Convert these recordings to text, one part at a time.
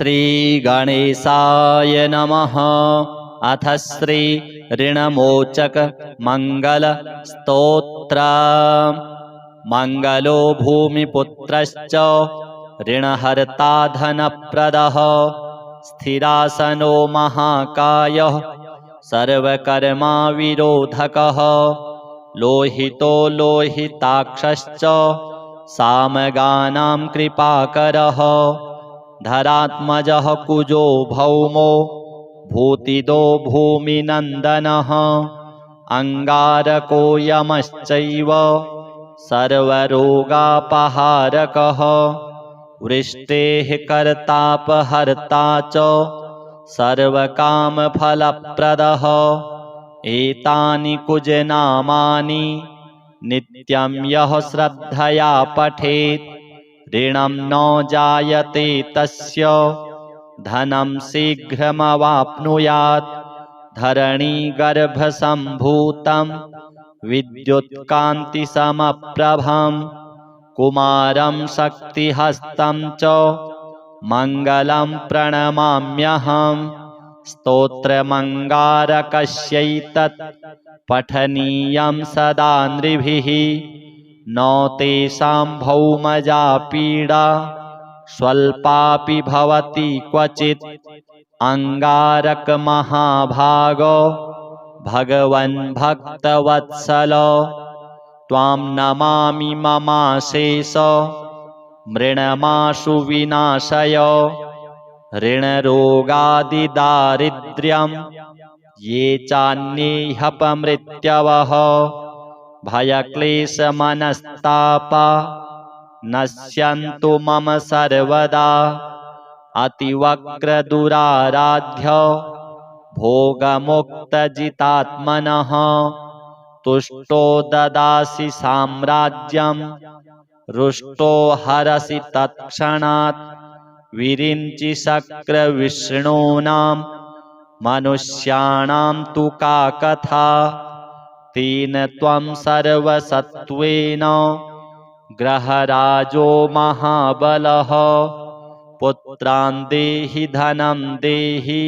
श्रीगणेशाय नमः। अथ श्री ऋणमोचक मंगल स्तोत्र। मंगलो भूमिपुत्रश्च ऋणहर्ता धनप्रदः स्थिरासनो महाकायः सर्वकर्मा विरोधकः लोहितो लोहिताक्षश्च सामगानां कृपाकरः धरात्मजः कुजो भौमो भूतिदो भूमिनन्दनः अंगारको यमश्चैव सर्वरोगापहारकः वृष्टेः कर्तापहर्ता च सर्वकामफलप्रदः एतानि कुजनामानि नित्यं यः श्रद्धया पठेत् ऋणं न जायते तस्य धनं शीघ्रमवाप्नुयात् धरणीगर्भसम्भूतं विद्युत्कान्तिसमप्रभं कुमारं शक्तिहस्तं च मङ्गलं प्रणमाम्यहम् स्तोत्रमङ्गारकस्यैतत् पठनीयं सदा नृभिः न तेषां भौमजा पीडा स्वल्पापि भवति क्वचित् अंगारकमहाभागो भगवन् भक्तवत्सल त्वां नमामि ममाशेष मृणमाशु विनाशय ऋणरोगादिदारिद्र्यं ये चान्ये ह्यपमृत्यवः भयक्लेशमनस्तापा नश्यन्तु मम सर्वदा अतिवक्रदुराराध्य भोगमुक्तजितात्मनः तुष्टो ददासि साम्राज्यं रुष्टो हरसि तत्क्षणात् विरिञ्चि शक्रविष्णूनां मनुष्याणां तु का कथा तेन त्वं सर्वसत्त्वेन ग्रहराजो महाबलः पुत्रान् देहि धनं देहि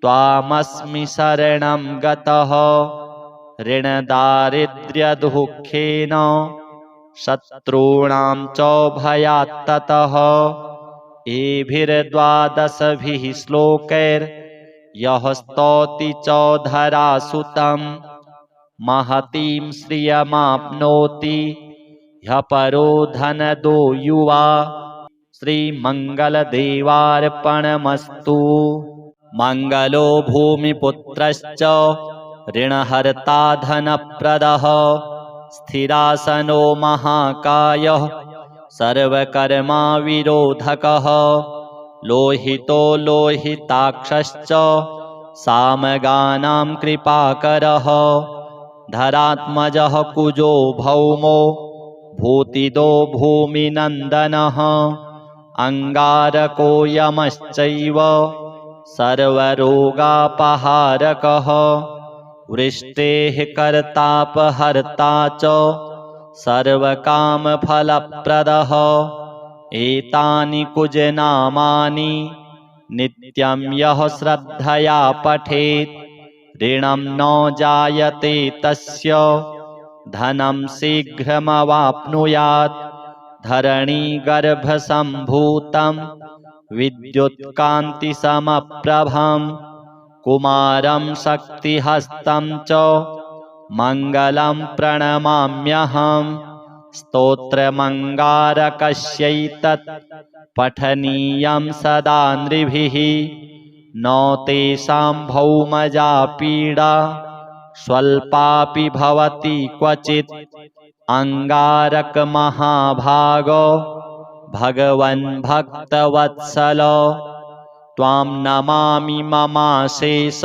त्वामस्मि शरणं गतः ऋणदारिद्र्यदुःखेन शत्रूणां च भयात्ततः एभिर्द्वादशभिः श्लोकैर्यः स्तौति च धरासुतं महतीं श्रियमाप्नोति ह्यपरो धनदो युवा श्रीमङ्गलदेवार्पणमस्तु। मंगलो भूमिपुत्रश्च ऋणहर्ता धनप्रदः स्थिरासनो महाकायः सर्वकर्मा विरोधकः लोहितो लोहिताक्षश्च सामगानां कृपाकरः धरात्मजः कुजो भौमो भूतिदो भूमिनन्दनः अंगारको यमश्चैव सर्वरोगापहारकः वृष्टेः कर्तापहर्ता च सर्वकामफलप्रदः एतानि कुजनामानि नित्यं यः श्रद्धया पठेत् ऋणं न जायते तस्य धनं शीघ्रमवाप्नुयात् धरणीगर्भसम्भूतं विद्युत्कान्तिसमप्रभं कुमारं शक्तिहस्तं च मङ्गलं प्रणमाम्यहम् स्तोत्रमङ्गारकस्यैतत् पठनीयं सदा नृभिः न तेषां भौमजा पीडा स्वल्पापि भवति क्वचित् अंगारकमहाभागो भगवन् भक्तवत्सल त्वां नमामि ममाशेष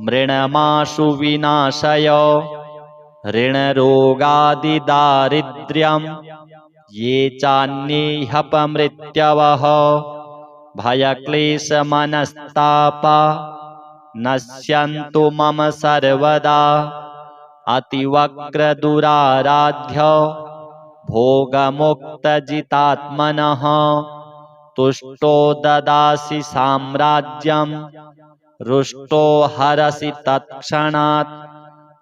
मृणमाशु विनाशय ऋणरोगादिदारिद्र्यं ये चान्ये ह्यपमृत्यवः भयक्लेशमनस्तापा नश्यन्तु मम सर्वदा अतिवक्रदुराराध्य भोगमुक्तजितात्मनः तुष्टो ददासि साम्राज्यं रुष्टो हरसि तत्क्षणात्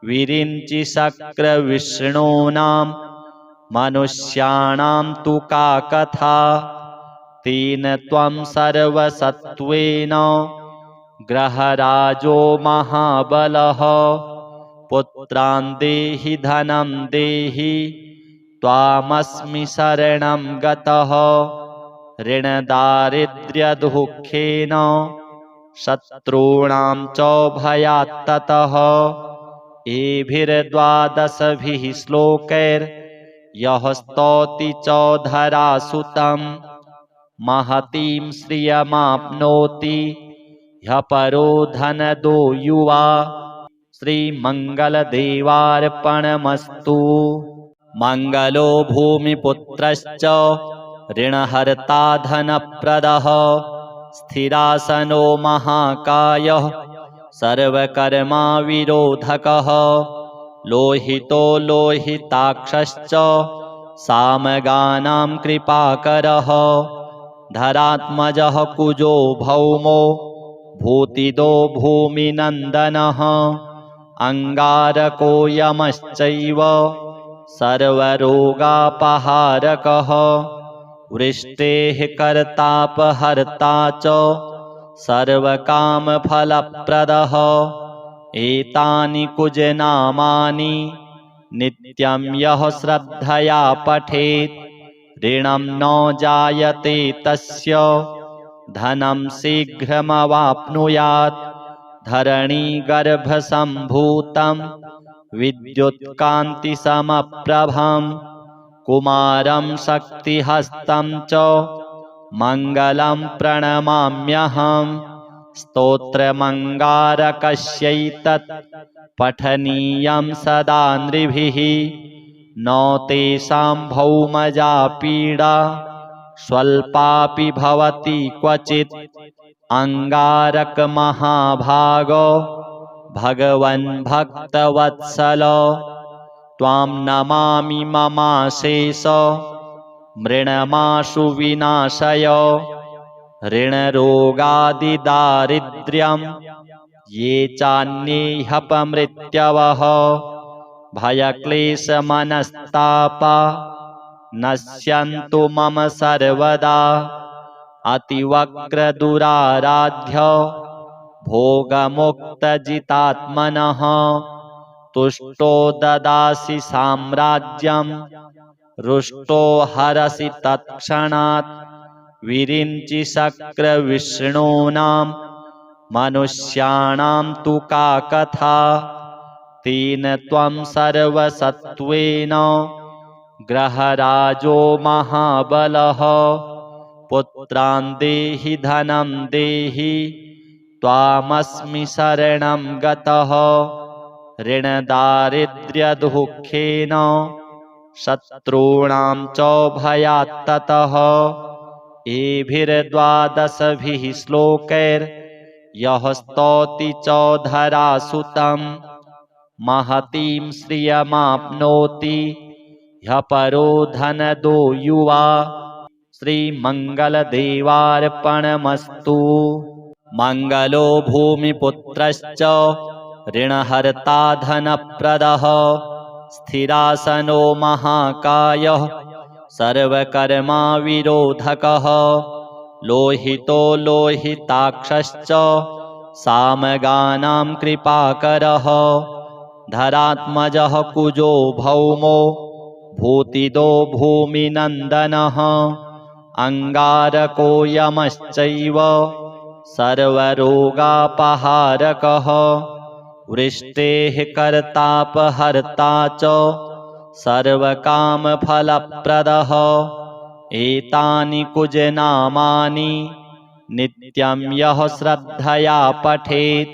विरिञ्चि शक्रविष्णूनां मनुष्याणां तु का कथा तेन त्वं सर्वसत्त्वेन ग्रहराजो महाबलः पुत्रान् देहि धनं देहि त्वामस्मि शरणं गतः ऋणदारिद्र्यदुःखेन शत्रूणां च भयात्ततः एभिर्द्वादशभिः श्लोकैर्यः स्तौति च धरासुतं महतीं श्रियमाप्नोति ह्यपरो धनदो युवा। श्रीमङ्गलदेवार्पणमस्तु। मङ्गलो भूमिपुत्रश्च ऋणहर्ता धनप्रदः स्थिरासनो महाकायः सर्वकर्मा विरोधकः लोहितो लोहिताक्षश्च सामगानां कृपाकरः धरात्मजः कुजो भौमो भूतिदो भूमिनन्दनः अङ्गारको यमश्चैव सर्वरोगापहारकः वृष्टेः कर्तापहर्ता च सर्वकामफलप्रदः एतानि कुजनामानि नित्यं यः श्रद्धया पठेत् ऋणं न जायते तस्य धनं शीघ्रमवाप्नुयात् धरणीगर्भसम्भूतं विद्युत्कान्तिसमप्रभं कुमारं शक्तिहस्तं च मङ्गलं प्रणमाम्यहम् स्तोत्रमङ्गारकस्यैतत् पठनीयं सदा नृभिः न तेषां भौमजा पीडा स्वल्पापि भवति क्वचित् अङ्गारकमहाभागो भगवन् भक्तवत्सल त्वां नमामि ममाशेष मृणमाशु विनाशय ऋणरोगादिदारिद्र्यं ये चान्येह्यपमृत्यवः भयक्लेशमनस्तापा नश्यन्तु मम सर्वदा अतिवक्रदुराराध्य भोगमुक्तजितात्मनः तुष्टो ददासि साम्राज्यं रुष्टो हरसि तत्क्षणात् विरिञ्चि शक्रविष्णूनां मनुष्याणां तु का कथा तेन त्वं सर्वसत्त्वेन ग्रहराजो महाबलः पुत्रान् देहि धनं देहि त्वामस्मि शरणं गतः ऋणदारिद्र्यदुःखेन शत्रूणां च भयात्ततः एभिर्द्वादशभिः श्लोकैर्यः स्तौति च धरासुतं महतीं श्रियमाप्नोति ह्यपरो धनदो युवा। श्रीमङ्गलदेवार्पणमस्तु। मङ्गलो भूमिपुत्रश्च ऋणहर्ता धनप्रदः स्थिरासनो महाकायः सर्वकर्मा विरोधकः लोहितो लोहिताक्षश्च सामगानां कृपाकरः धरात्मजः कुजो भौमो भूतिदो भूमिनन्दनः अङ्गारको यमश्चैव सर्वरोगापहारकः वृष्टेः कर्तापहर्ता च सर्वकामफलप्रदः एतानि कुजनामानि नित्यं यः श्रद्धया पठेत्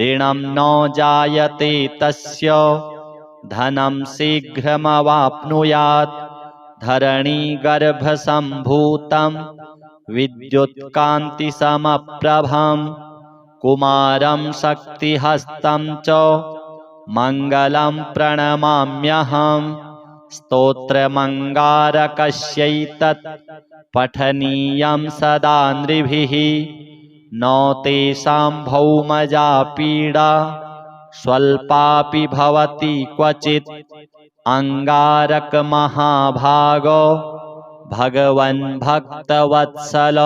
ऋणं न जायते तस्य धनं शीघ्रमवाप्नुयात् धरणीगर्भसम्भूतं विद्युत्कान्तिसमप्रभं कुमारं शक्तिहस्तं च मङ्गलं प्रणमाम्यहम् स्तोत्रमङ्गारकस्यैतत् पठनीयं सदा नृभिः न तेषां भौमजा पीडा स्वल्पापि भवति क्वचित्। अंगारकमहाभागो भगवन् भक्तवत्सल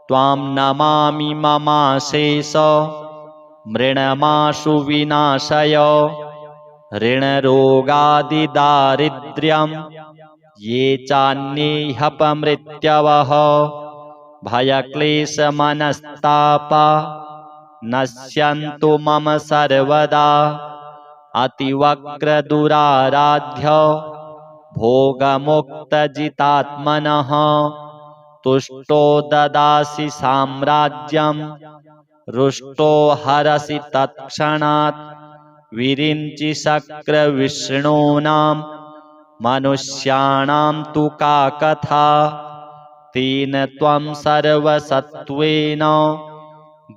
त्वां नमामि ममाशेष मृणमाशु विनाशय। ऋणरोगादिदारिद्र्यं ये चान्ये ह्यपमृत्यवः भयक्लेशमनस्तापा नश्यन्तु मम सर्वदा। अतिवक्रदुराराध्य भोगमुक्तजितात्मनः तुष्टो ददासि साम्राज्यं रुष्टो हरसि तत्क्षणात्। विरिञ्चि शक्रविष्णूनां मनुष्याणां तु का कथा। तेन त्वं सर्वसत्त्वेन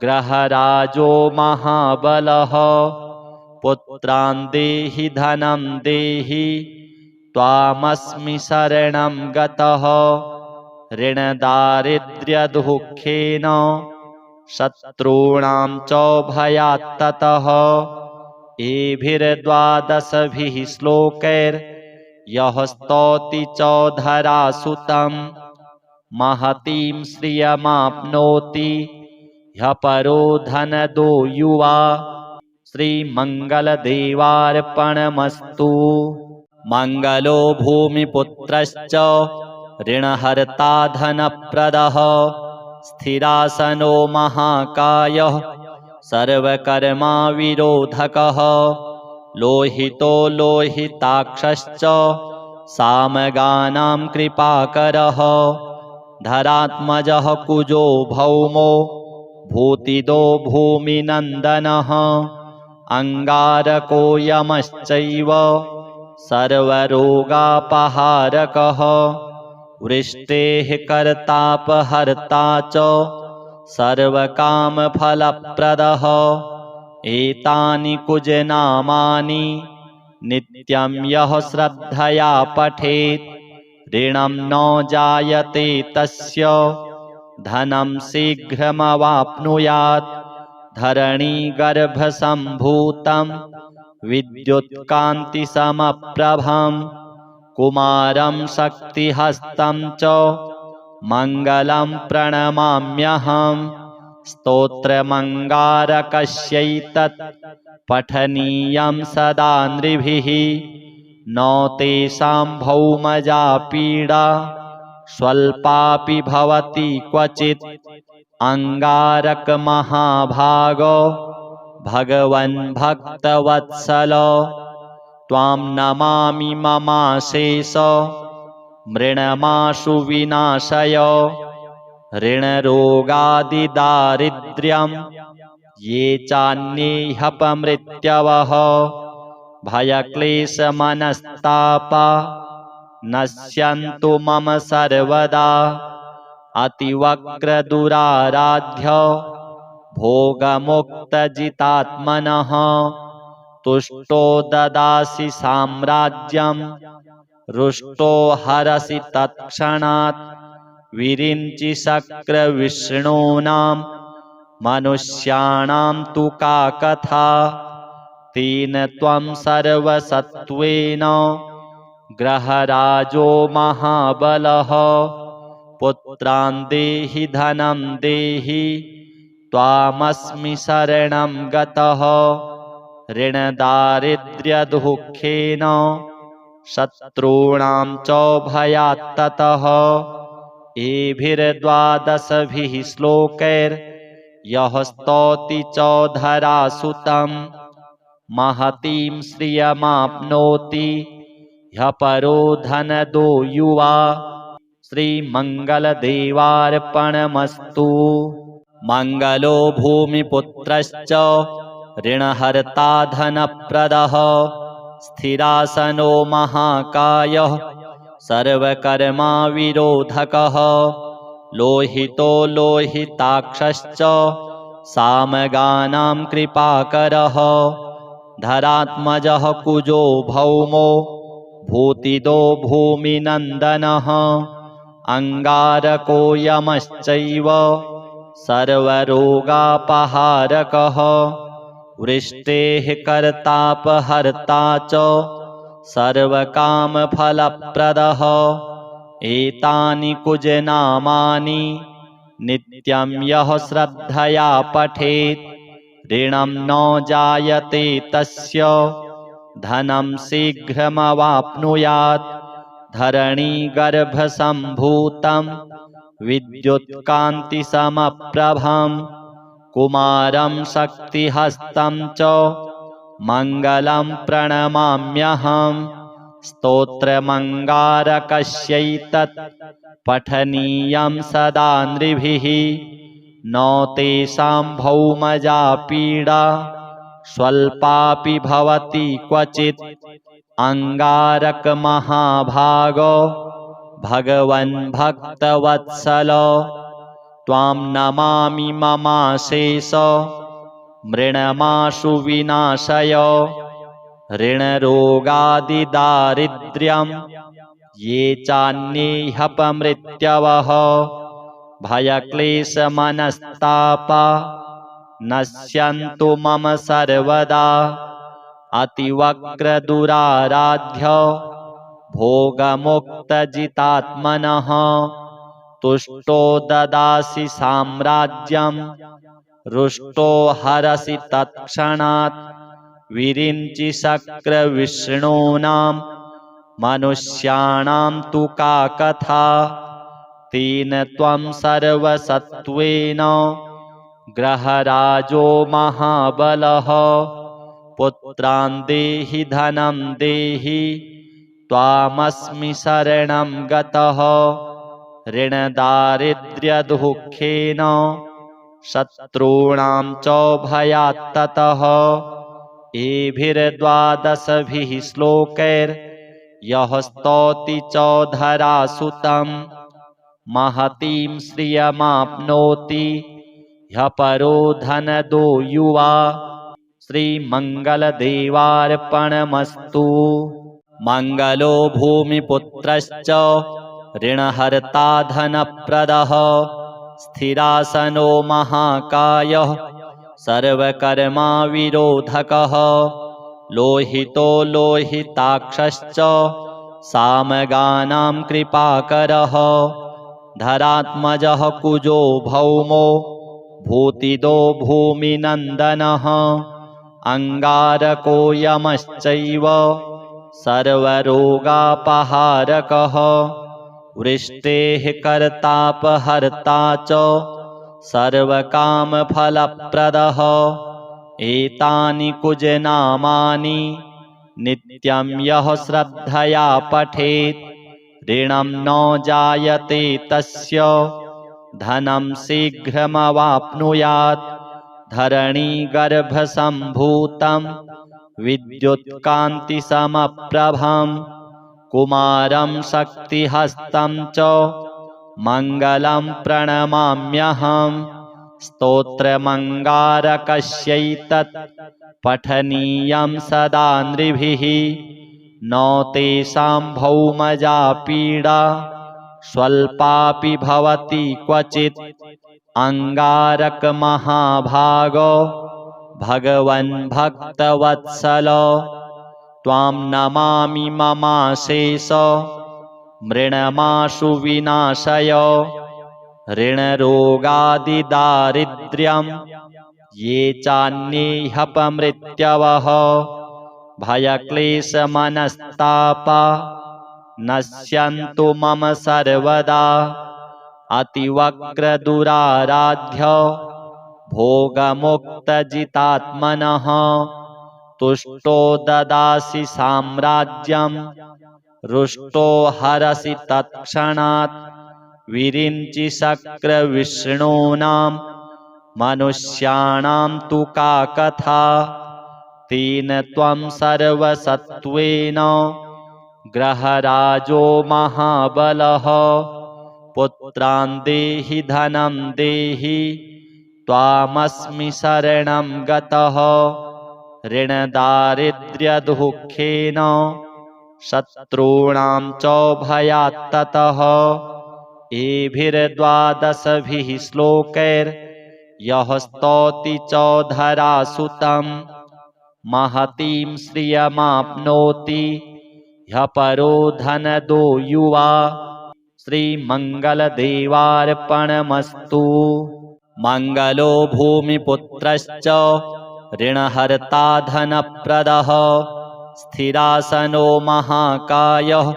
ग्रहराजो महाबलः पुत्रान् देहि धनं देहि त्वामस्मि शरणं गतः। ऋणदारिद्र्यदुःखेन शत्रूणां च भयात्ततः एभिर्द्वादशभिः श्लोकैर्यः स्तौति च धरासुतं महतीं श्रियमाप्नोति ह्यपरो धनदो युवा। श्रीमङ्गलदेवार्पणमस्तु। मङ्गलो भूमिपुत्रश्च ऋणहर्ता धनप्रदः स्थिरासनो महाकायः सर्वकर्मा विरोधकः लोहितो लोहिताक्षश्च सामगानां कृपाकरः धरात्मजः कुजो भौमो भूतिदो भूमिनन्दनः अंगारको यमश्चैव सर्वरोगापहारकः वृष्टेः कर्तापहर्ता च सर्वकामफलप्रदः एतानि कुजनामानि नित्यं यः श्रद्धया पठेत् ऋणं न जायते तस्य धनं शीघ्रमवाप्नुयात् धरणीगर्भसम्भूतं विद्युत्कान्तिसमप्रभं कुमारं शक्तिहस्तं च मङ्गलं प्रणमाम्यहम् स्तोत्रमङ्गारकस्यैतत् पठनीयं सदा नृभिः न तेषां भौमजा पीडा स्वल्पापि भवति क्वचित् अंगारकमहाभागो भगवन् भक्तवत्सल त्वां नमामि ममाशेष मृणमाशु विनाशय ऋणरोगादिदारिद्र्यं ये चान्ये ह्यपमृत्यवः भयक्लेशमनस्तापा नश्यन्तु मम सर्वदा अतिवक्रदुराराध्य भोगमुक्तजितात्मनः तुष्टो ददासि साम्राज्यं रुष्टो हरसि तत्क्षणात् विरिञ्चि शक्रविष्णूनां मनुष्याणां तु का कथा तेन त्वं सर्वसत्त्वेन ग्रहराजो महाबलः पुत्रान् देहि धनं देहि त्वामस्मि शरणं गतः ऋणदारिद्र्यदुःखेन शत्रूणां च भयात्ततः एभिर्द्वादशभिः श्लोकैर्यः स्तौति च धरासुतं महतीं श्रियमाप्नोति ह्यपरो धनदो युवा। श्रीमङ्गलदेवार्पणमस्तु। मङ्गलो भूमिपुत्रश्च ऋणहर्ता धनप्रदः स्थिरासनो महाकायः सर्वकर्मा विरोधकः लोहितो लोहिताक्षश्च सामगानां कृपाकरः धरात्मजः कुजो भौमो भूतिदो भूमिनन्दनः अंगारको यमश्चैव सर्वरोगापहारकः वृष्टेः कर्तापहर्ता च सर्वकामफलप्रदः एतानि कुजनामानि नित्यं यः श्रद्धया पठेत् ऋणं न जायते तस्य धनं शीघ्रमवाप्नुयात् धरणीगर्भसम्भूतं विद्युत्कान्तिसमप्रभं कुमारं शक्तिहस्तं च मङ्गलं प्रणमाम्यहम् स्तोत्रमङ्गारकस्यैतत् पठनीयं सदा नृभिः न तेषां भौमजा पीडा स्वल्पापि भवति क्वचित् अंगारकमहाभागो भगवन् भक्तवत्सल त्वां नमामि ममाशेष मृणमाशु विनाशय ऋणरोगादिदारिद्र्यं ये चान्ये ह्यपमृत्यवः भयक्लेशमनस्तापा नश्यन्तु मम सर्वदा अतिवक्रदुराराध्य भोगमुक्तजितात्मनः तुष्टो ददासि साम्राज्यं रुष्टो हरसि तत्क्षणात् विरिञ्चि शक्रविष्णूनां मनुष्याणां तु का कथा तेन त्वं सर्वसत्त्वेन ग्रहराजो महाबलः पुत्रान् देहि धनं देहि त्वामस्मि शरणं गतः ऋणदारिद्र्यदुःखेन शत्रूणां च भयात्ततः एभिर्द्वादशभिः श्लोकैर्यः स्तौति च धरासुतं महतीं श्रियमाप्नोति ह्यपरो धनदो युवा श्रीमङ्गलदेवार्पणमस्तु। मङ्गलो भूमिपुत्रश्च ऋणहर्ता धनप्रदः स्थिरासनो महाकायः सर्वकर्माविरोधकः लोहितो लोहिताक्षश्च सामगानां कृपाकरः धरात्मजः कुजो भौमो भूतिदो भूमिनन्दनः अंगारको यमश्चैव सर्वरोगापहारकः वृष्टेः कर्तापहर्ता च सर्वकामफलप्रदः एतानि कुजनामानि नित्यं यः श्रद्धया पठेत् ऋणं न जायते तस्य धनं शीघ्रमवाप्नुयात् धरणीगर्भसम्भूतं विद्युत्कान्तिसमप्रभं कुमारं शक्तिहस्तं च मङ्गलं प्रणमाम्यहम् स्तोत्रमङ्गारकस्यैतत् पठनीयं सदा नृभिः न तेषां भौमजा पीडा स्वल्पापि भवति क्वचित् अंगारकमहाभागो भगवन् भक्तवत्सल त्वां नमामि ममाशेष मृणमाशु विनाशय ऋणरोगादिदारिद्र्यं ये चान्ये ह्यपमृत्यवः भयक्लेशमनस्तापा नश्यन्तु मम सर्वदा अतिवक्रदुराराध्य भोगमुक्तजितात्मनः तुष्टो ददासि साम्राज्यं रुष्टो हरसि तत्क्षणात् विरिञ्चि शक्रविष्णूनां मनुष्याणां तु का कथा तेन त्वं सर्वसत्त्वेन ग्रहराजो महाबलः पुत्रान् देहि धनं देहि त्वामस्मि शरणं गतः ऋणदारिद्र्यदुःखेन शत्रूणां च भयात्ततः। एभिर्द्वादशभिः श्लोकैर्यः स्तौति च धरासुतं महतीं श्रियमाप्नोति ह्यपरो धनदो युवा। श्रीमङ्गलदेवार्पणमस्तु। मङ्गलो भूमिपुत्रश्च ऋणहर्ता धनप्रदः स्थिरासनो महाकायः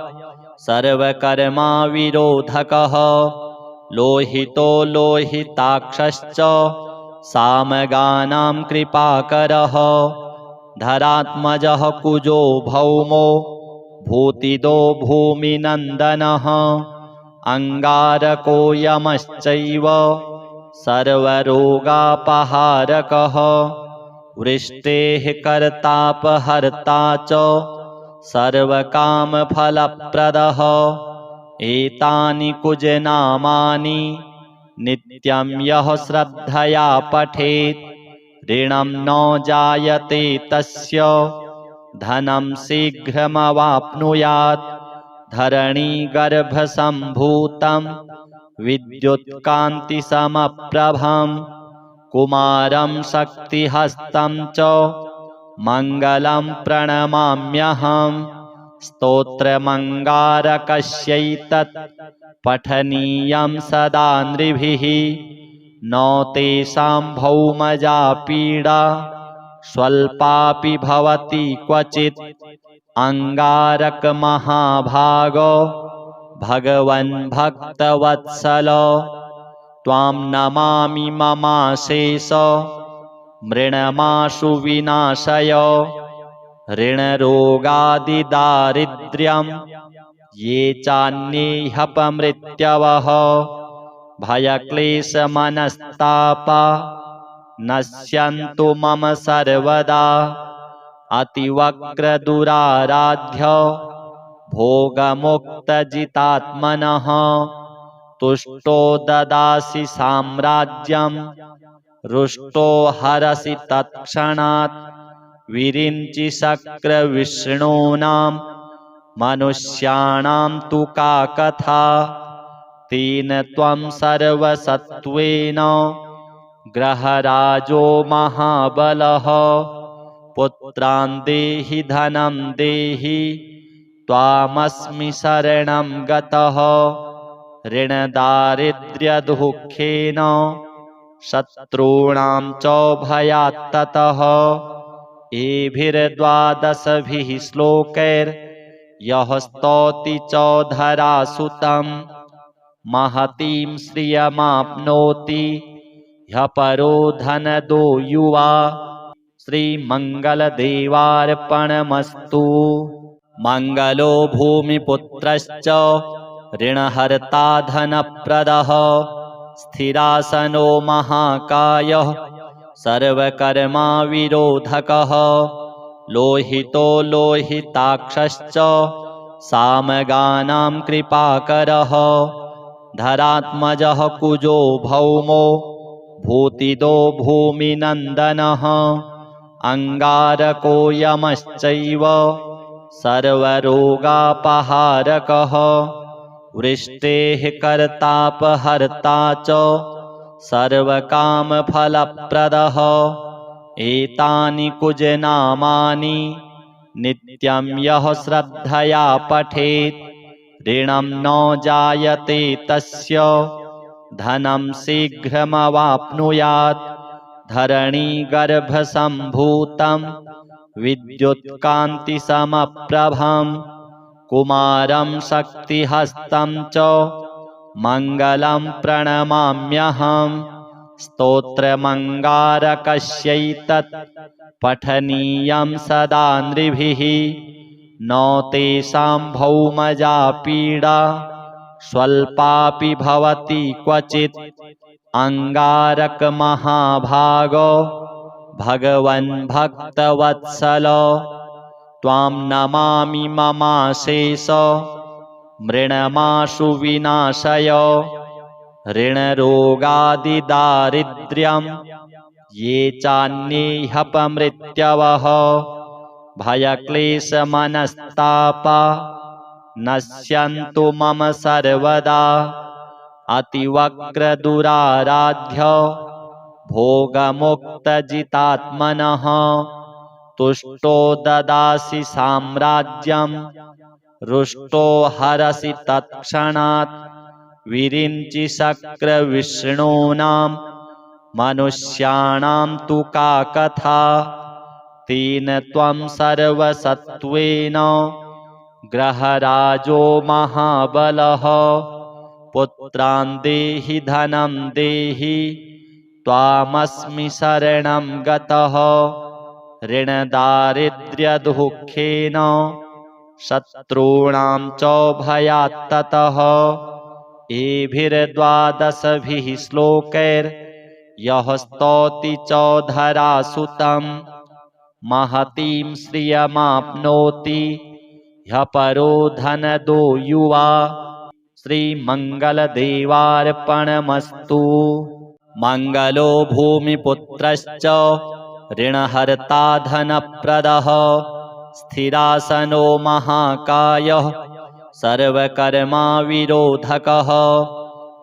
सर्वकर्मा विरोधकः लोहितो लोहिताक्षश्च सामगानां कृपाकरः धरात्मजः कुजो भौमो भूतिदो भूमिनन्दनः अंगारको यमश्चैव सर्वरोगापहारकः वृष्टेः कर्तापहर्ता च सर्वकामफलप्रदः एतानि कुजनामानि नित्यं यः श्रद्धया पठेत् ऋणं न जायते तस्य धनं शीघ्रमवाप्नुयात् धरणीगर्भसम्भूतं विद्युत्कान्तिसमप्रभं कुमारं शक्तिहस्तं च मङ्गलं प्रणमाम्यहम् स्तोत्रमङ्गारकस्यैतत् पठनीयं सदा नृभिः न तेषां भौमजा पीडा स्वल्पापि भवति क्वचित् अंगारकमहाभागो भगवन् भक्तवत्सल त्वां नमामि ममाशेष मृणमाशु विनाशय ऋणरोगादिदारिद्र्यं ये चान्ये ह्यपमृत्यवः भयक्लेशमनस्तापा नश्यन्तु मम सर्वदा अतिवक्रदुराराध्य भोगमुक्तजितात्मनः तुष्टो ददासि साम्राज्यं रुष्टो हरसि तत्क्षणात् विरिञ्चि शक्रविष्णूनां मनुष्याणां तु का कथा तेन त्वं सर्वसत्त्वेन ग्रहराजो महाबलः पुत्रान् देहि धनं देहि त्वामस्मि शरणं गतः ऋणदारिद्र्यदुःखेन शत्रूणां च भयात्ततः एभिर्द्वादशभिः श्लोकैर्यः स्तौति च धरासुतं महतीं श्रियमाप्नोति ह्यपरो धनदो युवा। श्रीमङ्गलदेवार्पणमस्तु। मङ्गलो भूमिपुत्रश्च ऋणहर्ता धनप्रदः स्थिरासनो महाकायः सर्वकर्मा विरोधकः लोहितो लोहिताक्षश्च सामगानां कृपाकरः धरात्मजः कुजो भौमो भूतिदो भूमिनन्दनः अंगारको यमश्चैव सर्वरोगापहारकः वृष्टेः कर्तापहर्ता च सर्वकामफलप्रदः एतानि कुजनामानि नित्यं यः श्रद्धया पठेत् ऋणं न जायते तस्य धनं शीघ्रमवाप्नुयात् धरणीगर्भसम्भूतं विद्युत्कान्तिसमप्रभं कुमारं शक्तिहस्तं च मङ्गलं प्रणमाम्यहम् स्तोत्रमङ्गारकस्यैतत् पठनीयं सदा नृभिः न तेषां भौमजा पीडा स्वल्पापि भवति क्वचित् अंगारकमहाभागो भगवन् भक्तवत्सल त्वां नमामि ममाशेष मृणमाशु विनाशय ऋणरोगादिदारिद्र्यं ये चान्ये ह्यपमृत्यवः भयक्लेशमनस्तापा नश्यन्तु मम सर्वदा। अतिवक्रदुराराध्य भोगमुक्तजितात्मनः तुष्टो ददासि साम्राज्यं रुष्टो हरसि तत्क्षणात्। विरिञ्चि शक्रविष्णूनां मनुष्याणां तु का कथा। तेन त्वं सर्वसत्त्वेन ग्रहराजो महाबलः। पुत्रान् देहि धनं देहि त्वामस्मि शरणं गतः। ऋणदारिद्र्यदुःखेन शत्रूणां च भयात्ततः। एभिर्द्वादशभिः श्लोकैर्यः स्तौति च धरासुतं। महतीं श्रियमाप्नोति ह्यपरो धनदो युवा। श्रीमङ्गलदेवार्पणमस्तु। मङ्गलो भूमिपुत्रश्च ऋणहर्ता धनप्रदः। स्थिरासनो महाकायः सर्वकर्मा विरोधकः।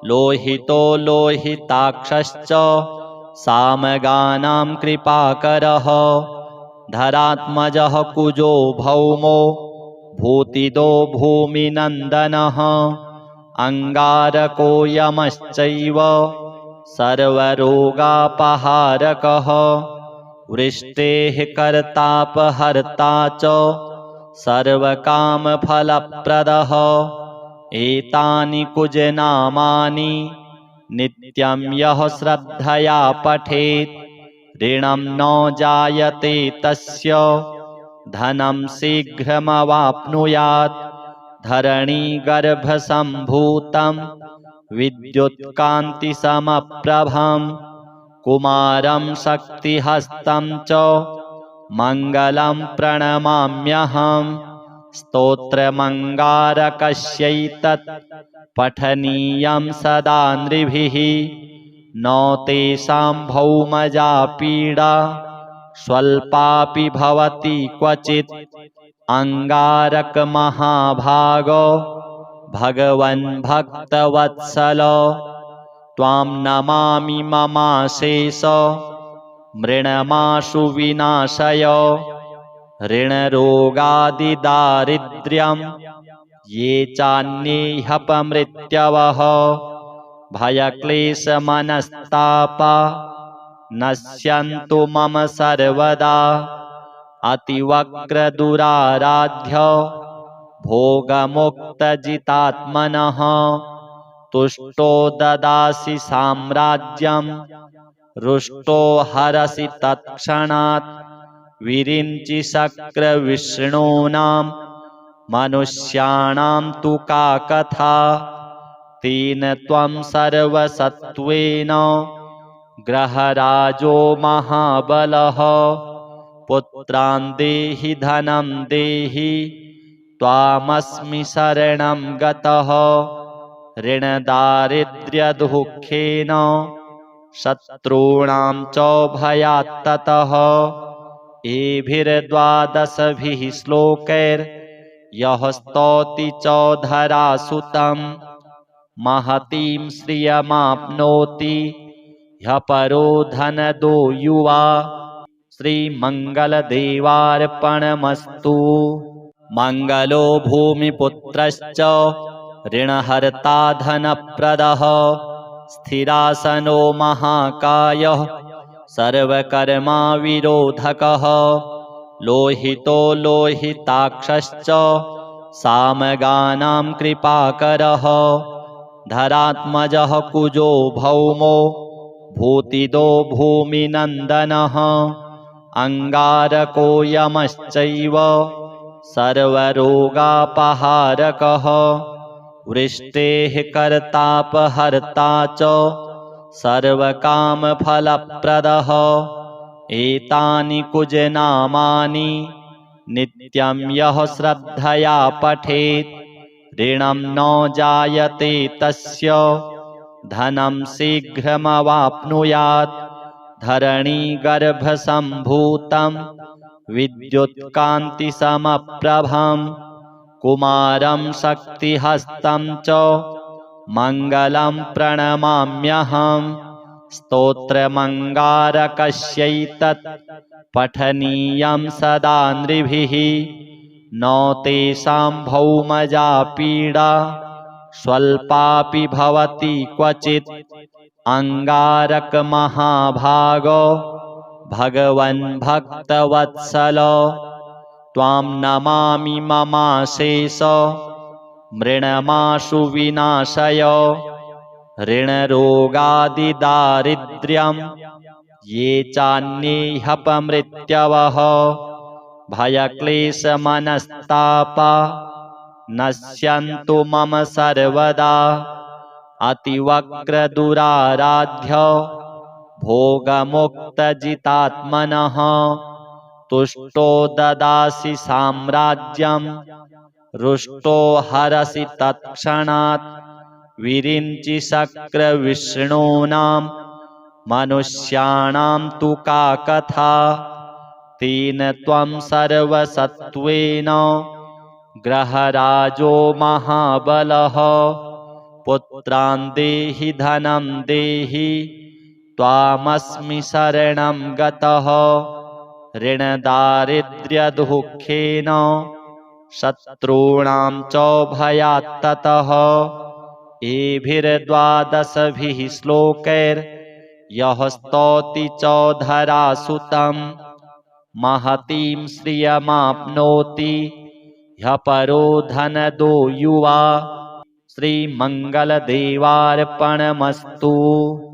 लोहितो लोहिताक्षश्च सामगानां कृपाकरः। धरात्मजः कुजो भौमो भूतिदो भूमिनन्दनः। अङ्गारको यमश्चैव सर्वरोगापहारकः। वृष्टेः कर्तापहर्ता च सर्वकामफलप्रदः। एतानि कुजनामानि नित्यं यः श्रद्धया पठेत्। ऋणं न जायते तस्य धनं शीघ्रमवाप्नुयात्। धरणीगर्भसम्भूतं विद्युत्कान्तिसमप्रभं कुमारं शक्तिहस्तं च मङ्गलं प्रणमाम्यहम्। स्तोत्रमङ्गारकस्यैतत् पठनीयं सदा नृभिः। न तेषां भौमजा पीडा स्वल्पापि भवति क्वचित्। अङ्गारकमहाभागो भगवन् भक्तवत्सल त्वां नमामि ममाशेष मृणमाशु विनाशय। ऋणरोगादिदारिद्र्यं ये चान्ये ह्यपमृत्यवः भयक्लेशमनस्तापा नश्यन्तु मम सर्वदा। अतिवक्रदुराराध्य भोगमुक्तजितात्मनः तुष्टो ददासि साम्राज्यं रुष्टो हरसि तत्क्षणात्। विरिञ्चि शक्रविष्णूनां मनुष्याणां तु का कथा। तेन त्वं सर्वसत्त्वेन ग्रहराजो महाबलः। पुत्रान् देहि धनं देहि त्वामस्मि शरणं गतः। ऋणदारिद्र्यदुःखेन शत्रूणां च भयात्ततः। एभिर्द्वादशभिः श्लोकैर्यः स्तौति च धरासुतं। महतीं श्रियमाप्नोति ह्यपरो धनदो युवा। श्रीमङ्गलदेवार्पणमस्तु। मङ्गलो भूमिपुत्रश्च ऋणहर्ता धनप्रदः। स्थिरासनो महाकायः सर्वकर्मा विरोधकः। लोहितो लोहिताक्षश्च सामगानां कृपाकरः। धरात्मजः कुजो भौमो भूतिदो भूमिनन्दनः। अङ्गारको यमश्चैव सर्वरोगापहारकः। वृष्टेः कर्तापहर्ता च सर्वकामफलप्रदः। एतानि कुजनामानि नित्यं यः श्रद्धया पठेत्। ऋणं न जायते तस्य धनं शीघ्रमवाप्नुयात्। धरणीगर्भसम्भूतं विद्युत्कान्तिसमप्रभं कुमारं शक्तिहस्तं च मङ्गलं प्रणमाम्यहम्। स्तोत्रमङ्गारकस्यैतत् पठनीयं सदा नृभिः। न तेषां भौमजा पीडा स्वल्पापि भवति क्वचित्। अङ्गारकमहाभागो भगवन् भक्तवत्सल त्वां नमामि ममाशेष मृणमाशु विनाशय। ऋणरोगादिदारिद्र्यं ये चान्ये ह्यपमृत्यवः भयक्लेशमनस्तापा नश्यन्तु मम सर्वदा। अतिवक्रदुराराध्य भोगमुक्तजितात्मनः तुष्टो ददासि साम्राज्यं रुष्टो हरसि तत्क्षणात्। विरिञ्चि शक्रविष्णूनां मनुष्याणां तु का कथा। तेन त्वं सर्वसत्त्वेन ग्रहराजो महाबलः। पुत्रान् देहि धनं देहि त्वामस्मि शरणं गतः। ऋणदारिद्र्यदुःखेन शत्रूणां च भयात्ततः। एभिर्द्वादशभिः श्लोकैर्यः स्तौति च धरासुतं महतीं श्रियमाप्नोति ह्यपरो धनदो युवा। श्रीमङ्गलदेवार्पणमस्तु।